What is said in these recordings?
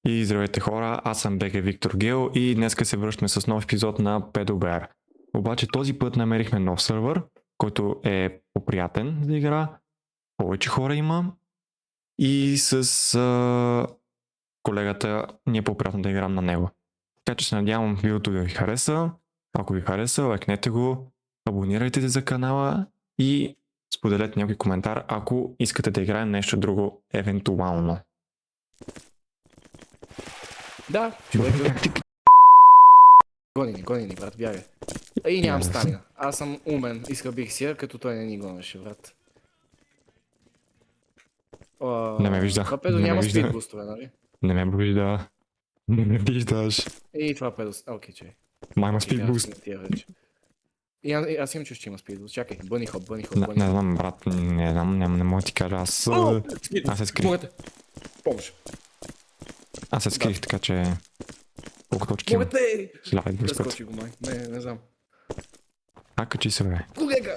И здравейте хора, аз съм БГ Виктор Гел и днеска се връщаме с нов епизод на PedoBear. Обаче този път намерихме нов сървър, който е по-приятен за игра, повече хора има и с колегата ни е по-приятно да играм на него. Така че се надявам видеото да ви хареса. Ако ви хареса, лайкнете го, абонирайте се за канала и споделете някой коментар, ако искате да играем нещо друго евентуално. Да, човек. Гони ни, брат, бягай. И нямам стамина. Аз съм умен, бих си, като той не ни гонеше, брат. Не ме вижда. Това педо няма спид бустове, нали? Не ме вижда. Не ме виждаш. И това педо... Окей, чай. Ма има спид буст. И аз имам чуш, че има спид буст. Чакай, бъни хоп. Не знам, брат, не знам, не мога ти кажа, аз се скрих. Помощ. Аз се скрих, така че... Колко точки има? Могате! 1200. Прескочи го май, не знам. Качи се, бе. Колега!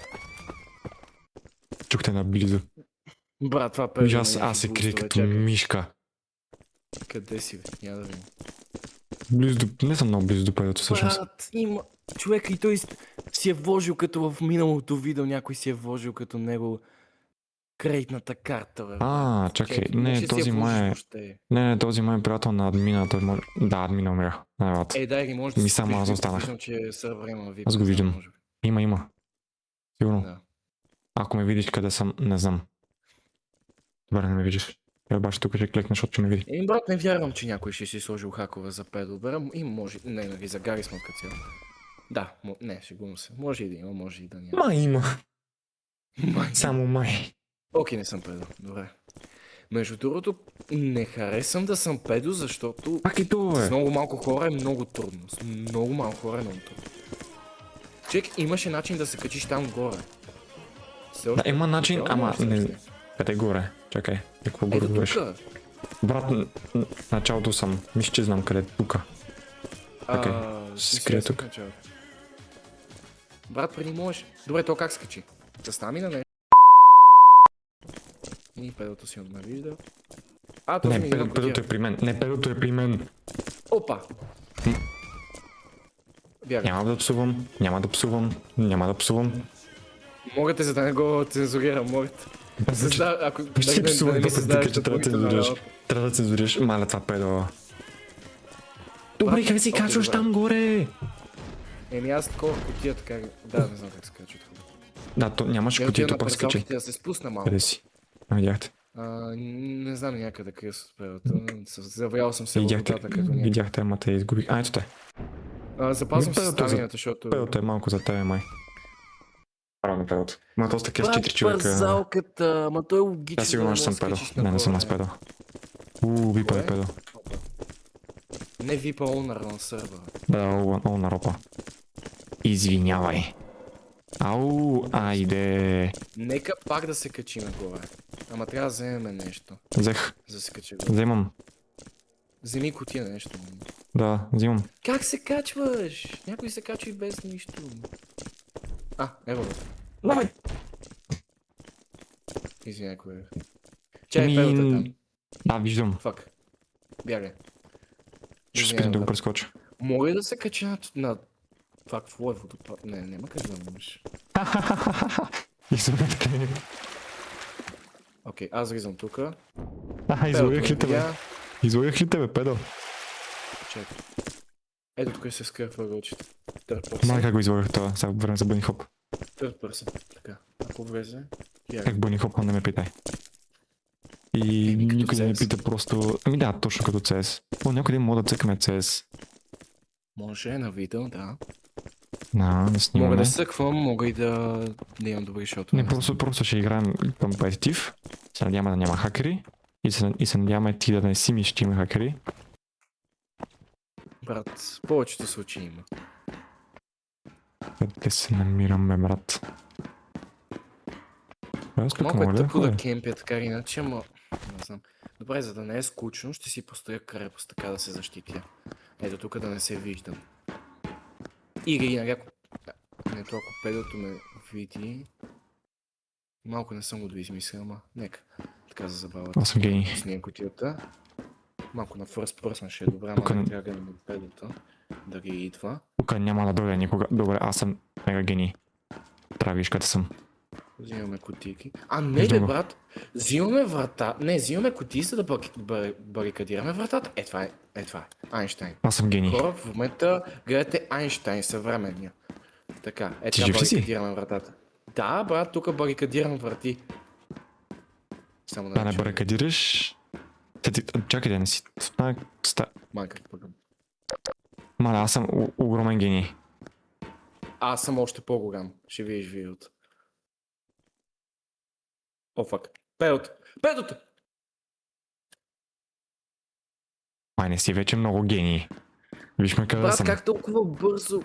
Чухте наблизо. Брат, това педо... Виж, аз се крия като мишка. Къде си, бе? Няма да видим. Близо до... Не съм много близо до педото, всъщност. Брат, има... Човек и той си е вложил като в миналото видео, някой си е вложил като него кредитната карта, бе. Чакай, не, този май е... Не, този май е приятел на админа, той може... Да, админа умря. Дай ги, може да ми само аз останах. Виждам, че сървър има VIP. Аз го виждам. Има. Сигурно. Да. Ако ме видиш къде съм, не знам. Добре, не ме видиш. Я обаче тук ще клекнеш, защото ще ме види. Брат, не вярвам, че някой ще си сложил хакове за PedoBear. И може... Не, за Гари сме като цяло. Да, не, шегувам се. Може и да има, може и да няма. Май има. Само май. Окей, не съм педо. Добре. Между другото, не харесвам да съм педо, защото Пак и това, с много малко хора е много трудно. С много малко хора е много трудно. Чек, имаше начин да се качиш там горе. Да, има начин, ама не... Къде горе? Чакай, какво горе говориш? Брат, началото съм. Мисля, че знам къде е тука. Чакай, ще се скрия тук. Брат, преди можеш. Добре, то как скачи? С стамина не? И педото си от ме вижда. Не, педото е при мен. Не, педото е при мен. Опа! Няма да псувам. Могате, за да не го цензурирам, могат. Ако ще псувам, трябва да цензуриш. Маля това педо. Добре, как си качваш там горе? Аз такова кутия, така... Да, не знам как се качва. Да, то нямаше кутията, пак скачи. Да се спусна малко. Къде си? Видяхте. Не знам някъде къде се спрелата. Заврял съм се в водата като някъде. Видяхте, ама те изгубих. Ето те. Запазвам се стамината, защото... Педото е малко за тебе, май. Правилно педото. Ма то с такива с 4 човека... Бързалката, ама той е логично. Аз сигурно ще съм педо. Не съм аз педо. Випа е педо. Не випа онър на сървъра. Да, онър опа. Извинявай. Айде. Нека пак да се качи нагоре. Ама трябва да вземем нещо. Взех. За да се качи горе. Вземам. Вземи кутия нещо. Да, взимам. Как се качваш? Някой се качва и без нищо. Ево го. Давай! Извиняй, колега. Чай, педото там. Да, виждам. Фак. Бягай. Ще се опитам да го прескоча. Мога ли да се кача на... Това какво е водопад? Не, няма как да можеш. Окей, аз влизам тука. Излагах ли тебе? Излагах ли тебе, педо? Чакай. Ето тук се скърпва очите. Май как го излагах това, сега време за бъни хоп. Търт пърсен, така. Ако влезе... Как бъни хоп, не ме питай. И никой не ме пита просто... Ами да, точно като CS. Някъде мога да цъкаме CS. Може на видео, да. Да снимаме. Мога да съквам, мога и да имам добри шотове. Не, просто ще играем компетитив. Се надяваме да няма хакери. И се надяваме ти да не си мислиш, че има хакери. Брат, в повечето случаи има. Къде се намираме, брат? Малко е тъпо да кемпя така или иначе, ама... Не знам. Добре, за да не е скучно, ще си построя крепост, така да се защитя. Ето тук да не се виждам. Или ако... Не толкова педото ме види... Малко не съм го доизмислил, ама нека. Така за забавата. Аз съм гений. Снимам кутията. Малко на first person ще е добре, Тук ама не- не трябва да гледаме педото. Да ги идва. Тук няма да дойде никога. Добре, аз съм мега гений. Трябва да виж къде съм. Взимаме кутийки. А, не Виждам бе, го. брат. Взимаме врата. Не, взимаме кутии, за да барикадираме вратата. Е, това е. Е, това е. Айнщайн. Аз съм гений. Хора, в момента гледате Айнщайн, съвременния. Така, е Ти така жив ли си? барикадираме вратата. Да, брат, тук барикадирам врати. Само Да не чуя. барикадираш. Чакай да не си. Майка, пъгам. Маля, аз съм огромен гений. Аз съм още по-голям. Ще видиш видеото. О, фак. Педото! Педото! Май не си вече много гений. Виж ме къде Брат, съм. как толкова бързо?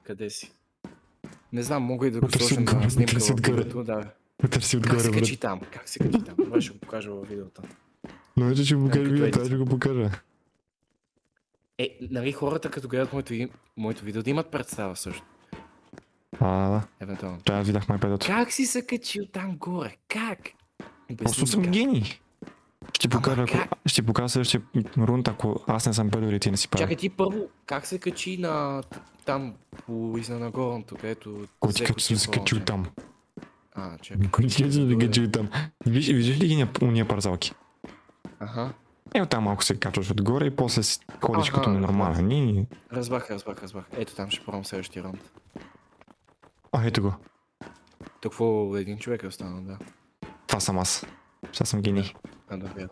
Къде си? Не знам, мога и да го Утре си сложим отгоре, на снимка утре си в отгоре. видеото, да. Търси Как се отгоре, качи брат. там? Как се качи там? Добре, ще го покажа във видеото. Но вече ще го покажа като видеото, едит. аз ще го покажа. Е, нали хората като гледат моето видео да имат представа също. Да. Евентуално. Аз видях майпедото. Как си се качил там горе? Как? Просто Обясни съм ми как. гений. Ще покажа, как? ще покажа следващия рунд, ако аз не съм педо или ти не си педо. Чакай ти първо, как се качи на там по изнанагорното, където... Кой ти взех като съм се от качил телефона, там? А, чакай. Кой ти като съм се качил там? Виждаш ли ги уния парзалки? Аха. Ето там малко се качваш отгоре и после ходиш Аха, като ненормален. Ни. Разбрах. Ето там ще пробвам следващия раунд. А, ето го. Тук какво един човек е останал, да. Това съм аз. Сейчас съм гений. А, добре.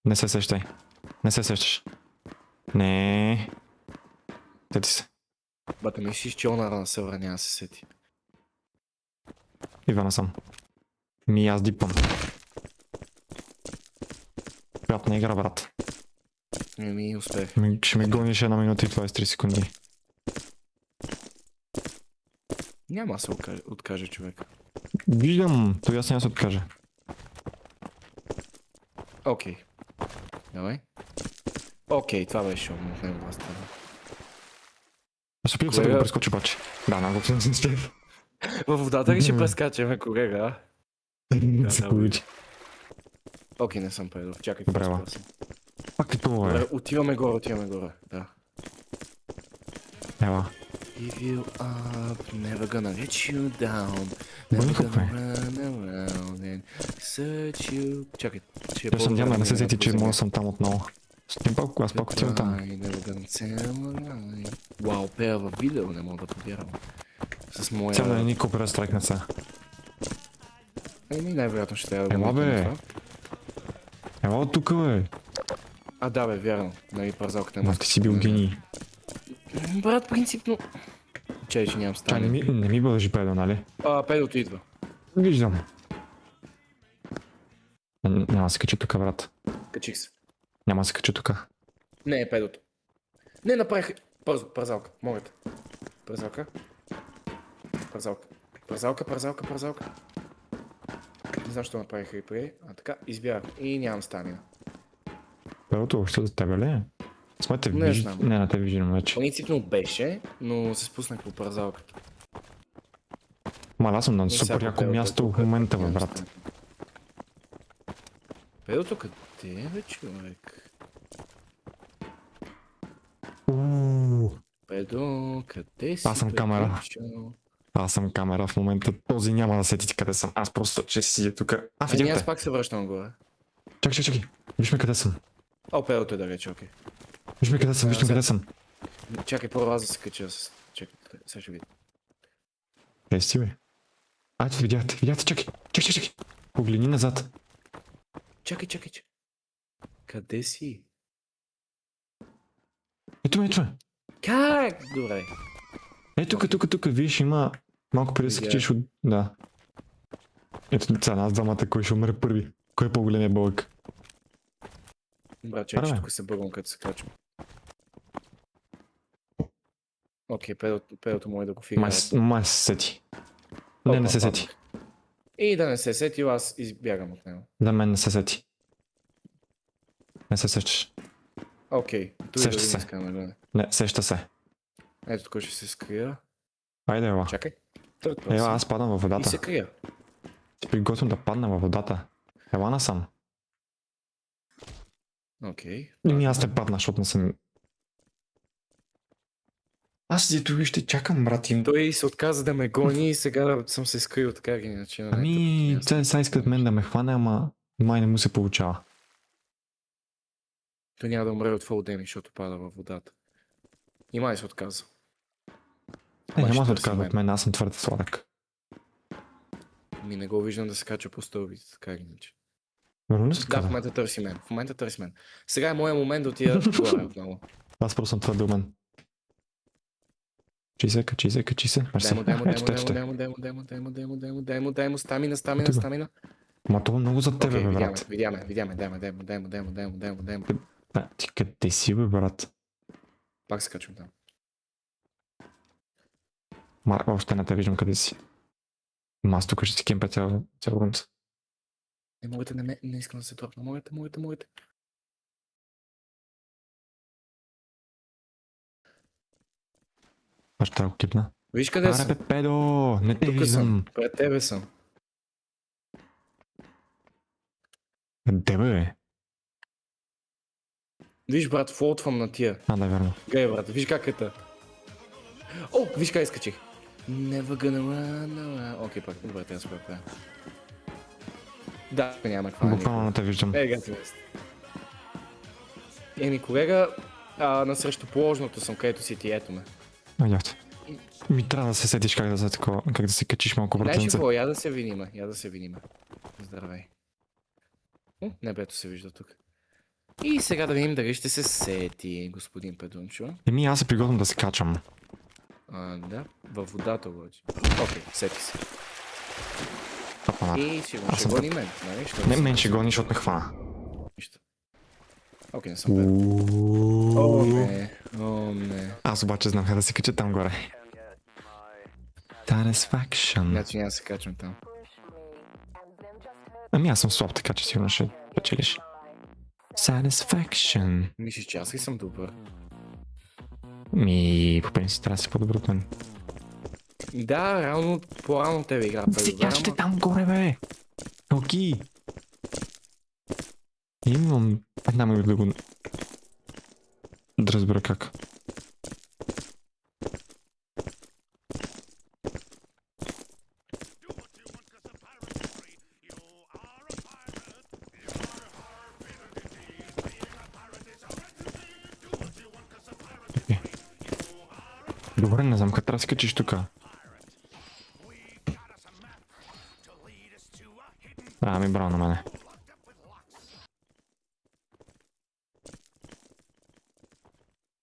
Не се сещай. Не се сещаш. Не. Сети се. Бата мислиш, че онара на севера няма да се сети. Ивана съм. Аз дипвам. Приятна игра, брат. Ми успех. Ще ми гониш 1 минута и 23 секунди. Няма да се откаже човек. Виждам, то аз няма се откажа. Окей. Давай. Окей, това беше от негова страна. Аз се опитам се да Колега- го прескоча обаче. Да, много съм с теб. Във водата ли ще прескачаме, колега, а? Се да, получи. Окей, не съм предал. Чакай, Добре, какво ла. спасам. Пак е това, Добре, бе. отиваме горе, да. Ела. Give you up, never gonna let you down. Бъде Never хубаво, gonna run around and search you. Чакай, ще Я съм няма да не се сети, че мога мога да съм там отново. Аз пак отивам там. Вау, пея във видео, не мога да повярвам. С моя... Цял да ни копира страйкнат са. Еми, най-вероятно ще трябва да Ела, махнем бе. това. Ела от тук, бе. А, да, бе, вярно. Нали, парзалката Ма ти си бил гений. Брат, принципно... Че нямам Чай, стане. не ми бъдеш педо, нали? Педото идва. Виждам. Няма да се качи тук, брат. Качих се. Няма да се качи тук. Не, е педото. Не, направих... Бързо, парзалка. Моля те. Парзалка. Парзалка. Не знам, що направих реплей. А така, избягах. И нямам стамина. Педото още за тебе ли е? Смете, Не знам. Не, на те виждам вече. Принципно беше, но се спуснах по парзалката. Маля, аз съм на И супер сега яко педото място тук, в момента, бе, нямам брат. стамина. Педото къде е, бе, човек? Педо, къде си? Аз съм бе, камера. пичо? Аз съм камера в момента. Този няма да сетите къде съм. Аз просто, че си тук. А, Ами видях аз те. пак се връщам горе. Чакай. Виж ме къде съм. О, педото е да рече, окей. Виж ме къде съм. Чакай, първо аз да се кача с... Чакай, сега ще видя. Къде си, бе? Ето, видяхте, чакай. Погледни назад. Чакай. Къде си? Ето ме. Как? Добре. Тук, виж, има малко преди да се Видях. качиш от... Да. Ето, сега нас двамата, кой ще умре първи. Кой е по-големия бълък? Брат, чакай, че Аре, бе. тук се бъгвам, като се качвам. Окей, педото може да го фигне. Май се сети. Не се сети. И да не се сети, аз избягам от него. За мен не се сети. Не се сещаш. Окей, той Сеща да се. искаме, да. Не, сеща се. Ето тук ще се скрия. Айде, ела. Чакай. Third Ела, person. аз падам във И водата. се крия. Ти приготвям да падна във водата. Ела насам. Окей. Еми аз не падна, защото не съм... Аз дето ви ще чакам, брат им. Той се отказа да ме гони и сега съм се скрил така или иначе на най-тъпото Ами, място. те сега искат мен да ме хване, ама май не му се получава. Той няма да умре от fall damage, защото пада във водата. И май се отказа. Е, Май няма ще да се търси отказва от мен, аз съм твърде сладък. Ми не го виждам да се кача по стълбите, така или иначе. Верно ли се Да, в отказва? момента търси мен. В момента търси мен. Сега е моят момент да отида горе отново. Аз просто съм твърде умен. Качи се. Дай му, стамина. Ма това е много за тебе, Окей, бе, брат. видяме, дай му. Ти къде си, бе, брат? Пак се качвам там. Ма, още не те виждам къде си. Ма аз тук ще си кемпя цял рунд. Не искам да се тропна. Моите. Аз ще го кипна. Виж къде Аре, съм. бе, педо! Не те Тук виждам. съм. Пред тебе съм. Къде, бе? Виж, брат, флотвам на тия. А, да, верно. Гай, брат, виж как е та. О, виж как изкачих. Never gonna run away. Окей, пак, добре, трябва да спра правя. Да, няма какво. Буквално не те виждам. Гати мест. Еми, колега, на срещуположното съм, където си ти, ето ме. Видях те. Ми трябва да се сетиш как да се качиш малко Знаеш братенце. какво, я да се видиме. Здравей. Не бето се вижда тук. И сега да видим дали ще се сети, господин Педунчо. Еми аз се приготвям да се качам. Да, във водата обаче. Окей, сети се. Апа, И сигурно ще съм гони мен, нали? не, мен ще гони, защото ме хвана. Нищо. Окей, не съм бед. О, не. Аз обаче знам как да се кача там горе. Satisfaction. Значи няма да се качвам там. Ами аз съм слаб, така че сигурно ще печелиш. Satisfaction. Мислиш, че аз ли съм добър? Ми, по принцип трябва да си по-добър от мен. Да, реално по-рано тебе игра. Си качате там горе, бе! Окей. Имам една минута да го... Да разбера как. Добре, не знам как трябва да се качиш тука. Ми браво на мене.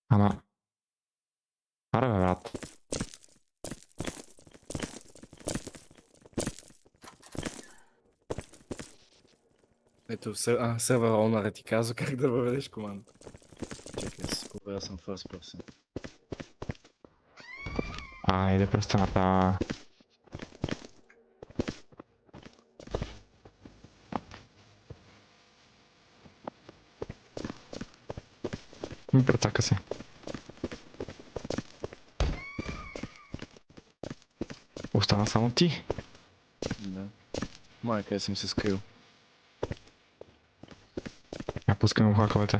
Ама... Аре, бе, брат. Ето, сервер Owner ти казва как да въведеш команда. Чакай, да се проверя, съм first person. Айде, престана та... Ми прецака се. Остана само ти. Да. Майка, я съм се скрил. Я пускам хаковете.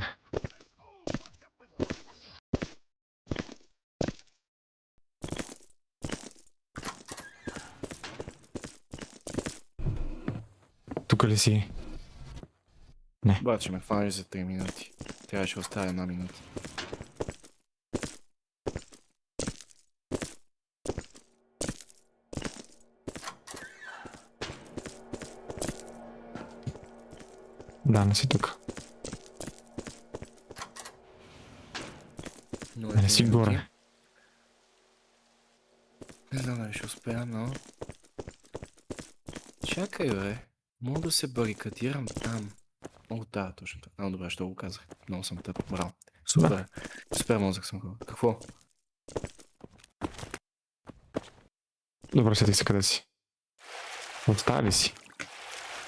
Тука ли си? Не. Брат, ще ме хванеш за 3 минути. Трябваше да оставя 1 минута. Да, не си тук. Но Не си горе. Не знам дали ще успея, но... Чакай, бе. Мога да се барикадирам там. О, да, точно така. Добре, ще го казах. Много съм тъп. Браво. Супер. Да. Супер мозък съм хора. Какво? Добре, сетих се къде си. В стая ли си?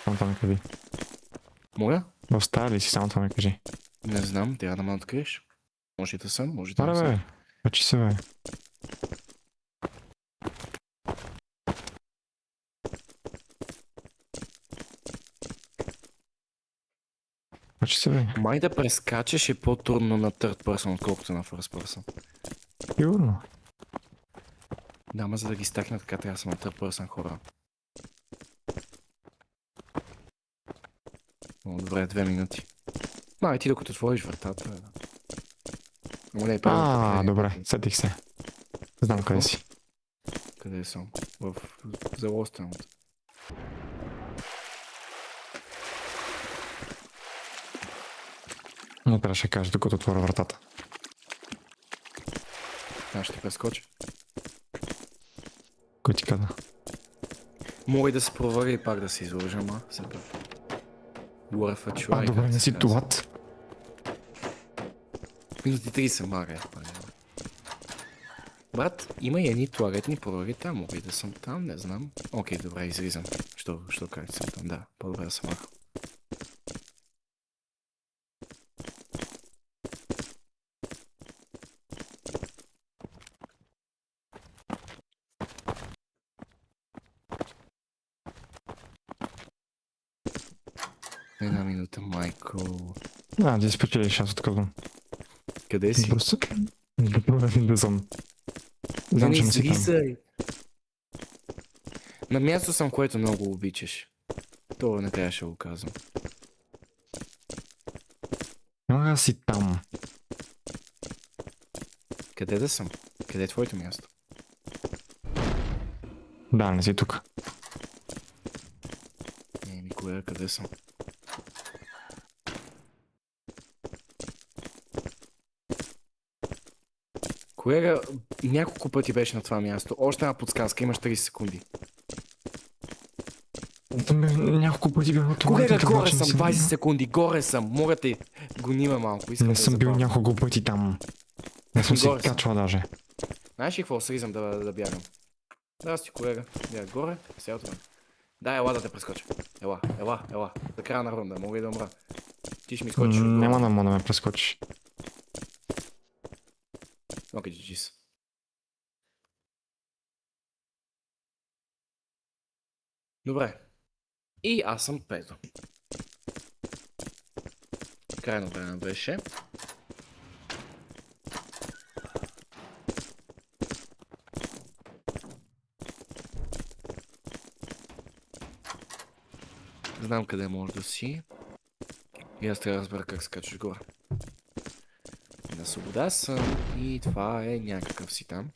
Само това ми кажи. Моя? В стая ли си? Само това ми кажи. Не знам, трябва да ме откриеш. Може и да съм, може и да не Аре, съм. бе. Качи се, бе. Почи се, бе. Май да прескачаш е по-трудно на third person, отколкото на first person. Сигурно. Да, ама за да ги стакна така, трябва да съм на third person хора. О, добре, 2 минути. И ти докато отвориш вратата. Ама не, първо. Добре, сетих се. Знам къде си. Къде съм? За Lost Island. Не трябваше да кажеш, докато отворя вратата. Аз ще прескоча. Кой ти каза? Мога и да се проваля и пак да се излъжа, ама все пак. Worth a try, Добре, как не се си казва. това. Минути 30 мага. Брат, има и едни туалетни провали там, мога и да съм там, не знам. Окей, добре, излизам. Що как съм там, да, по-добре да съм махал. Една минута, майко. Ти спечелиш, аз отказвам. Къде си? Просто... Да съм. Знам, че не си там. излизай! На място съм, което много обичаш. Това не трябваше да го казвам. Няма да си там. Къде да съм? Къде е твоето място? Да, не си тук. Колега, къде съм? Колега, няколко пъти беше на това място. Още една подсказка, имаш 30 секунди. Няколко пъти бях от Колега, горе съм, 20 секунди, горе съм. Мога те гонима малко. Не съм бил няколко пъти там. Не съм си Горе съм. качвал даже. Знаеш ли какво? Слизам да бягам. Здрасти, колега. Бях горе, селото ме. Да, ела да те прескоча. Ела. За края на рунда, мога и да умра. Ти ще ми скочиш отгоре. Няма да мога да ме прескочиш. Окей, GG's. Добре. И аз съм пето. Крайно време беше. Знам къде може да си. И аз трябва да разбера как се качваш горе. На свобода съм и това е някакъв си там.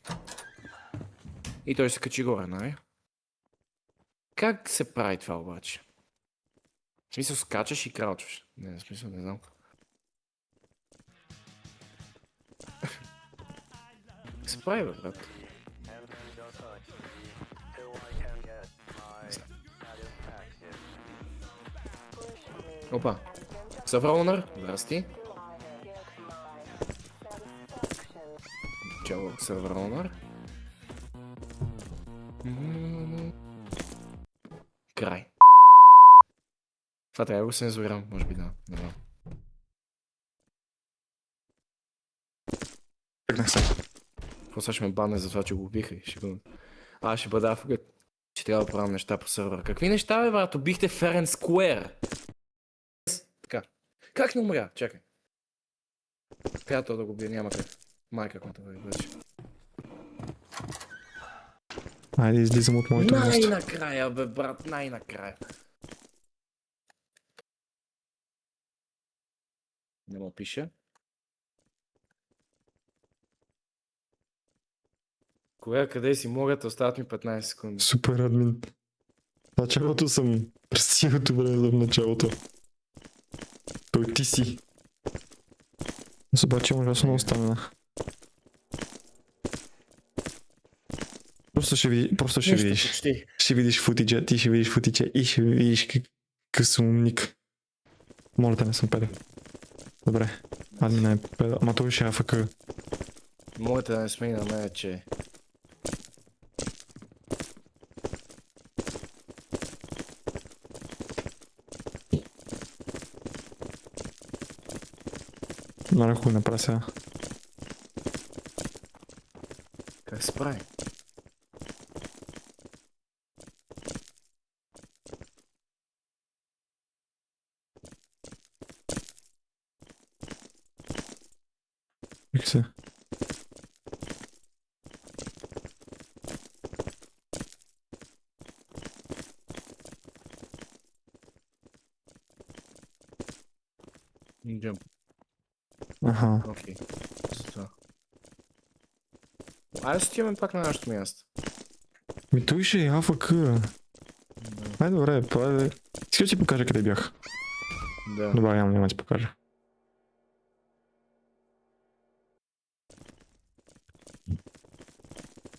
И той се качи горе, нали? Как се прави това обаче? В смисъл скачаш и кралчваш. Не, в смисъл не знам. Как се прави, бе, брат? Опа. Съвронър, здрасти. Чао, Съвронър. Край. Това трябва да го цензурирам, може би да. Не знам. Тръгнах се. Какво сега ще ме бане за това, че го убиха и ще бъда... ще бъда афгът, че трябва да правим неща по сървъра. Какви неща, бе, брат? Убихте Fair and Square. Така. Как не умря? Чакай. Приятел да го бие, няма как. Майка, каквото вече. Айде, излизам от моето място. Най-накрая, бе, брат, най-накрая. Не му пише. Колега, къде си? Могат, остават ми 15 секунди. Супер админ. В началото съм. През цялото време в началото. Той ти си. Аз обаче имам ужасно много стамина. Просто ще видиш. Почти. Ще видиш футиджа, ти ще видиш футиджа и ще видиш какъв съм умник. Моля те, не съм педал. Добре. Админа е педал. Ама той ще е АФК. Моята да не смени на мен, че... Много хуй направи сега. Как се прави? се. Джамп. Аха. Окей. Затова. Айде да отиваме пак на нашето място. Ми той ще е АФК. Ай, добре, това е... Искаш да ти покажа къде бях. Да. Добре, няма да ти покажа.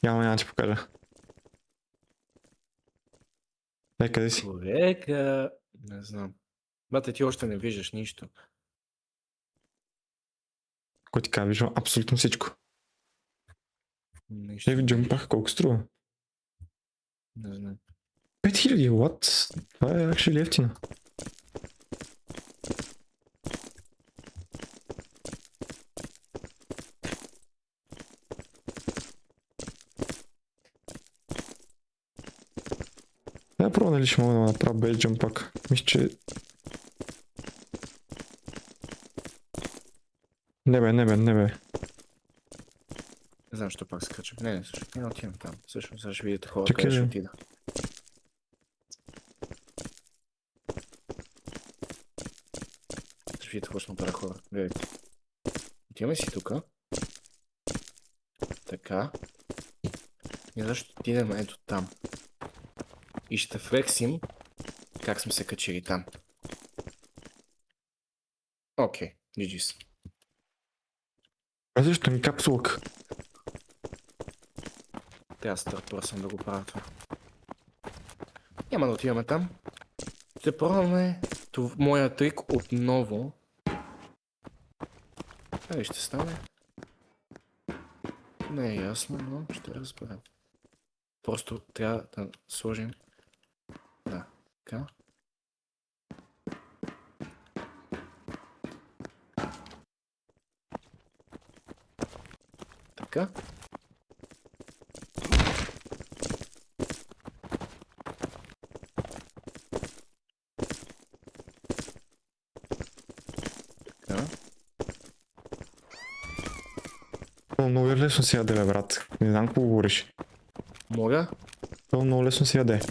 Няма да ти покажа. Къде си? Човека. Не знам. Бате, ти още не виждаш нищо. Кой ти казва, виждам абсолютно всичко. Нищо. Еви джампах колко струва? Не знам. 5000, what? Това е actually ефтино. Да, пробвам дали ще мога да направя бейс джампак. Мисля, че... Не бе. Не знам, що пак скачам. Не, също не отивам там. Също сега ще видите хора, Чакай, къде ще бе. отида. Ще видите какво ще направя хора. Гледайте. Отиваме си тука. Така. И защо отидем ето там. И ще флексим как сме се качили там. Окей, GG's. А защо ми капсулък? Трябва стартура съм да го правя това. Няма да отиваме там. Ще пробваме моя трик отново. Дали ще стане? Не е ясно, но ще разберем. Просто трябва да сложим... Да, така. Така. Така. Много лесно си яде, бе, брат. Не знам какво говориш. Мога? Много лесно си яде.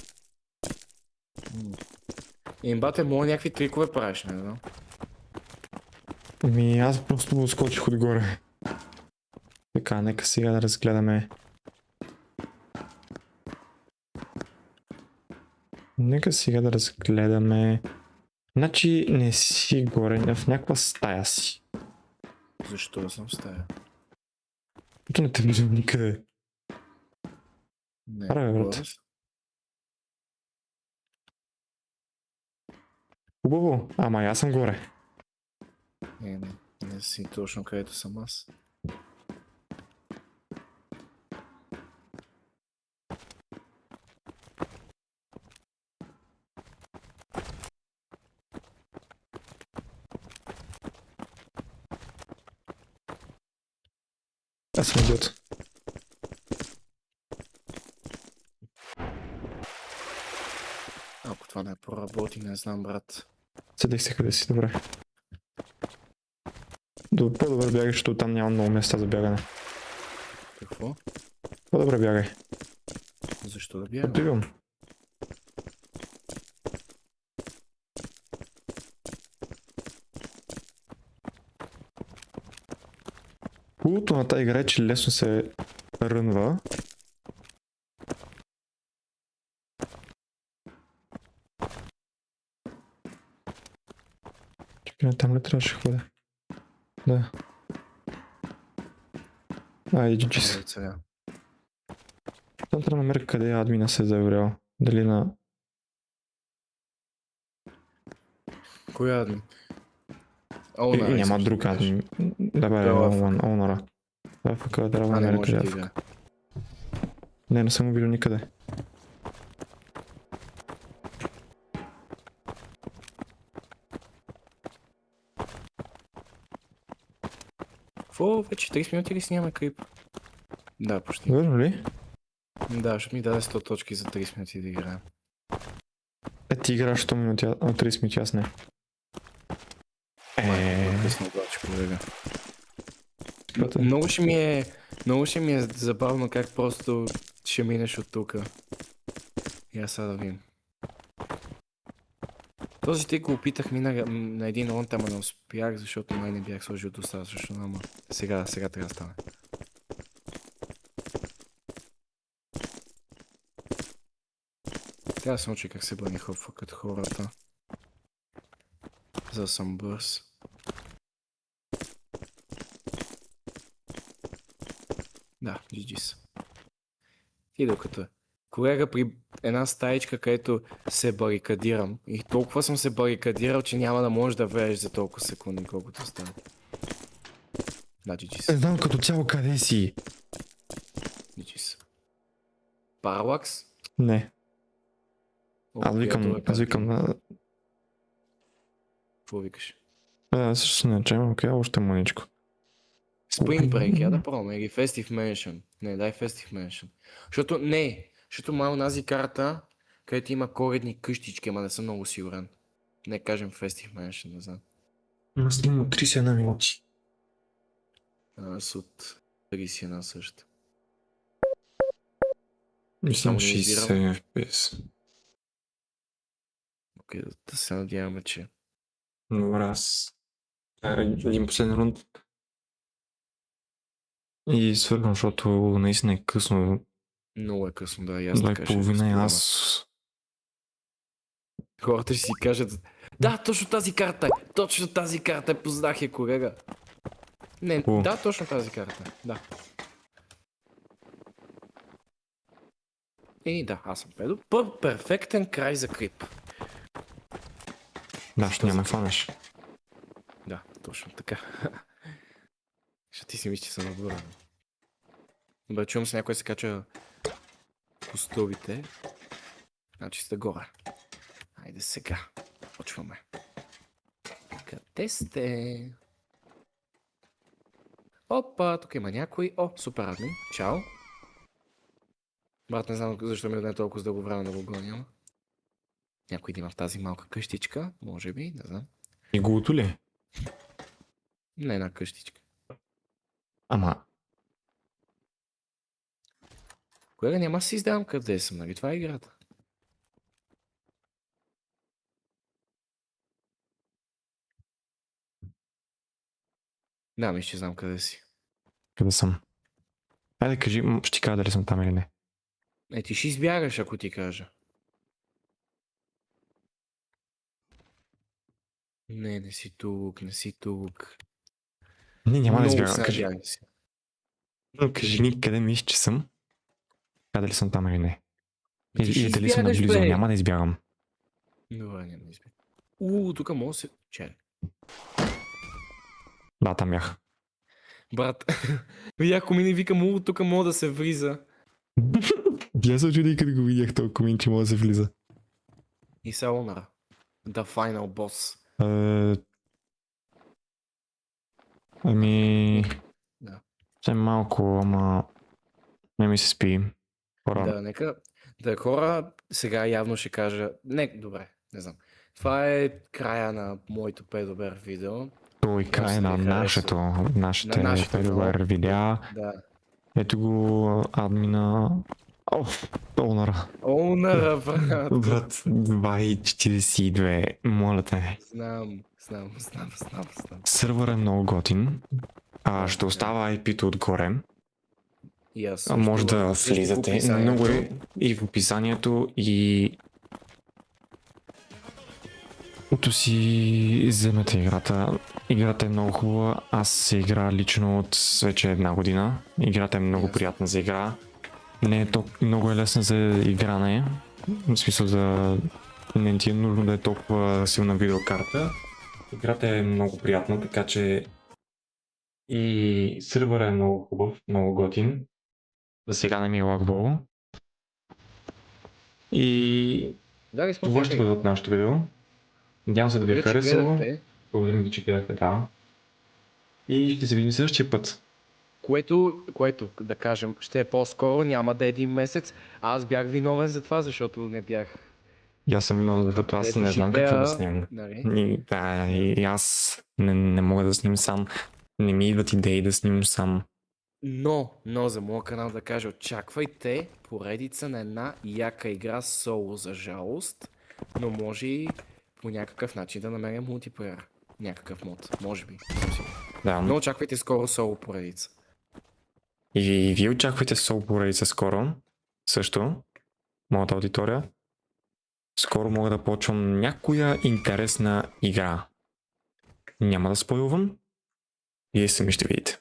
Бате, мога някакви трикове правиш, не знам. Ми аз просто му скочих отгоре. Така, нека сега да разгледаме. Значи не си горе, в някаква стая си. Защо да съм в стая? Тук не те виждам никъде. Не, Аре, бе, брат. горе съм. Хубаво, ама и аз съм горе. Не си точно където съм аз. Аз съм идиот. Ако това не проработи, не знам, брат. Седех се къде си, добре. По-добре бягай, защото там няма много места за бягане. Какво? По-добре бягай. Защо да бягам? Отивам. Хубавото на тази игра е, че лесно се рънва. Чакай, там ли трябваше да ходя? Да. Айде, GG's. Айде сега. Там трябва да намеря къде админа се е заяврял. Дали на... Коя админ? Няма друг админ. Да бе, онора. Да, пък трябва да Не намеря може къде да е. играе. Не съм го видел никъде. Какво? Вече 30 минути ли снимаме клип? Да, почти. Верно ли? Да, ще ми даде 100 точки за 30 минути да играем. Ти играш 100 минути, 30 минути, аз не. Късно обаче, колега. Много ще ми е забавно как просто ще минеш от тука. И аз сега да видим. Този тик го опитах на един лонт, ама не успях, защото май не бях сложил достатъчно, ама сега трябва да стане. Трябва да се научи как се бъни хопва като хората. За да съм бърз. Да, GG's. И докато колега при една стаичка, където се барикадирам. И толкова съм се барикадирал, че няма да можеш да влезеш за толкова секунди, колкото стане. Да, GG's. Не знам като цяло къде си. GG's. Паралакс? Не. О, Аз викам на... Какво викаш? Също не чуем, окей, още маничко. Spring Break, я да пробваме, или Festive Mansion. Не, дай Festive Mansion. Защото май онази карта, където има коледни къщички, ама не съм много сигурен. Не кажем Festive Mansion, не знам. Аз снимам 31 минути. Аз от 31 също. Мислям Само не 60 FPS. Окей, да се надяваме, че... Добре, аз... един последен рунд. И свършвам, защото наистина е късно. Много е късно, да, и аз така ще 2:30 и спорам. аз... Хората ще си кажат, да, точно тази карта е, точно тази карта е, познах я, колега. Не, О. да, точно тази карта е, да. И да, аз съм педо. Перфектен край за крип. Да, ще няма фанеш. Да, точно така. Ще ти си мислиш, че съм отбора. Добре, чувам се някой се кача по стълбите. Значи сте горе. Хайде сега. Почваме. Къде сте? Опа, тук има някой. О, супер админ. Чао. Брат, не знам защо ми даде толкова дълго време да го гоням. Някой да има в тази малка къщичка, може би, не знам. И голото ли? Не една къщичка. Ама... Колега, няма да си издавам къде съм, нали? Това е играта. Да, мисля, че знам къде си. Къде съм? Айде кажи, ще ти кажа дали съм там или не. Ти ще избягаш, ако ти кажа. Не си тук, не си тук. Не, няма да Много избягам. се Кажи, надявам си. кажи ми къде мислиш, че съм. Кажа дали съм там или не. Ти ще И дали съм избягаш, наблизо, бе. няма да избягам. Добре, няма да избягам. Тук мога да се... Чай. Да, там бях. Брат, видях комина и викам, тук мога да се влиза. Я се очуди, като го видях този комин, че мога да се влиза. И се умра. The final boss. Ами... Да. Все малко, ама... Не ми се спи. Хора. Да, нека... Да, хора, сега явно ще кажа... Не, добре, не знам. Това е края на моето педобер видео. Той край на нашите педобер видеа. Да. Ето го админа... Олнара. Олнара, брат. Брат, 2.42, моля те. Знам. Сървър е много готин. Ще остава IP-то отгоре. И аз Може да също влизате. в описанието. Много е и в описанието, и... Ото си вземете играта. Играта е много хубава. Аз се игра лично от вече една година. Играта е много приятна за игра. Не е много е лесна за игране. В смисъл не ти е нужно да е толкова силна видеокарта. Играта е много приятна, така че и сървър е много хубав, много готин. За сега не ми е лагвало. И Да, това ще бъде от нашото видео. Надявам се да ви е харесало. Благодарим ви, че гледахте, да. И ще се видим следващия път. Което, да кажем, ще е по-скоро, няма да е един месец. Аз бях виновен за това, защото не бях... И аз съм виновен, защото аз не знам какво да снимам. Нали? И аз не мога да снимам сам. не ми идват идеи да снимам сам. Но за моя канал да кажа, очаквайте поредица на една яка игра соло, за жалост, но може и по някакъв начин да намерим мултиплеер. Някакъв мод, може би. Не съм сигурен. Да, Но очаквайте скоро соло поредица. и вие очаквайте сол поредица скоро, също, моята аудитория. Скоро мога да почвам някоя интересна игра. Няма да спойлвам. Вие сами ще видите.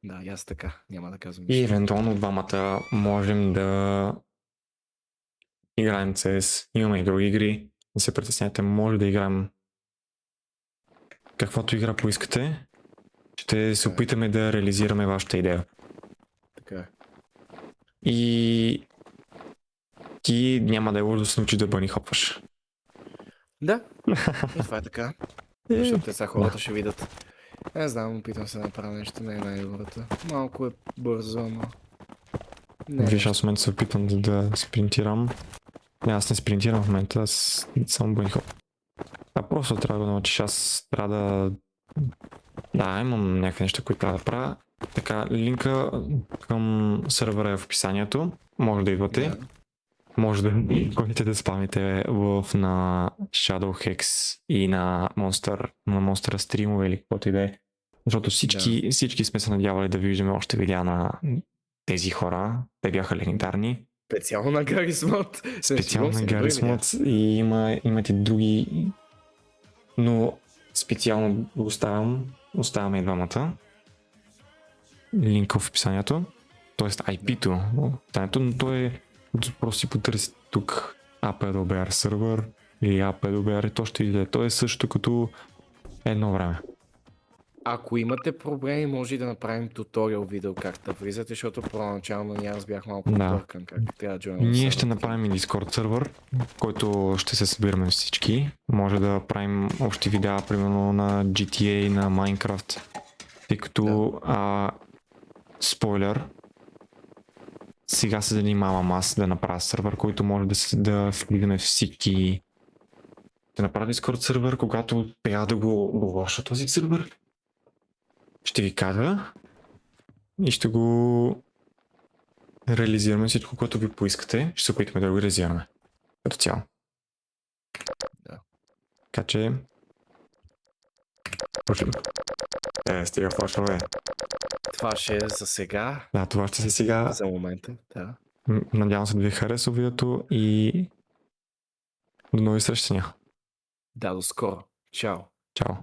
Да, и аз така, няма да казвам И нищо. евентуално двамата можем да играем CS. Имаме и други игри. Не се притесняйте, може да играем каквато игра поискате. Ще се опитаме да реализираме вашата идея. Така е. И ти няма да е лошо да се научиш да бъни хопваш. Да, и това е така. Защото те сега хората ще видят. Не знам, опитам се да направя нещо, не е най-добрата. Малко е бързо, но... Не, Виж, аз в момента се опитвам да спринтирам. Не, аз не спринтирам в момента, аз само бъни хоп. А просто трябва да научиш, аз трябва да... Да, имам някакви неща, които трябва да правя. Така, линка към сервера е в описанието. Може да идвате. Да. Може да ходите да спамите на Shadowhex и на Monster стримове или каквото и да е. Защото всички сме се надявали да виждаме още видеа на тези хора. Те бяха легендарни. Специално на Гарри Смот. Специално на Гарри Смот и имат и други. Но специално го оставяме и двамата. Линка в описанието. Тоест IP-то. Но то е просто си потърси тук APWR сервер или APWR и то ще иде. То е също като едно време. Ако имате проблеми, може и да направим туториал видео как да влизате, защото първоначално ние аз бях малко бъркан как трябва да join. Ние ще направим и Discord сервер, който ще се събираме всички. Може да правим общи видеа, примерно на GTA, на Minecraft. Тъй като спойлер, сега се занимавам аз да направя сервер, който може да влизаме всички. Да направя Discord сервер, когато успея да го довърша този сервер. Ще ви кажа и ще го реализираме всичко, което ви поискате. Ще се опитаме да го реализираме като цяло. Да. Така че... стига флашове. Това ще е за сега. Да, това ще се сега. За момента, да. Надявам се да ви хареса видеото и до нови срещания. Да, до скоро. Чао. Чао.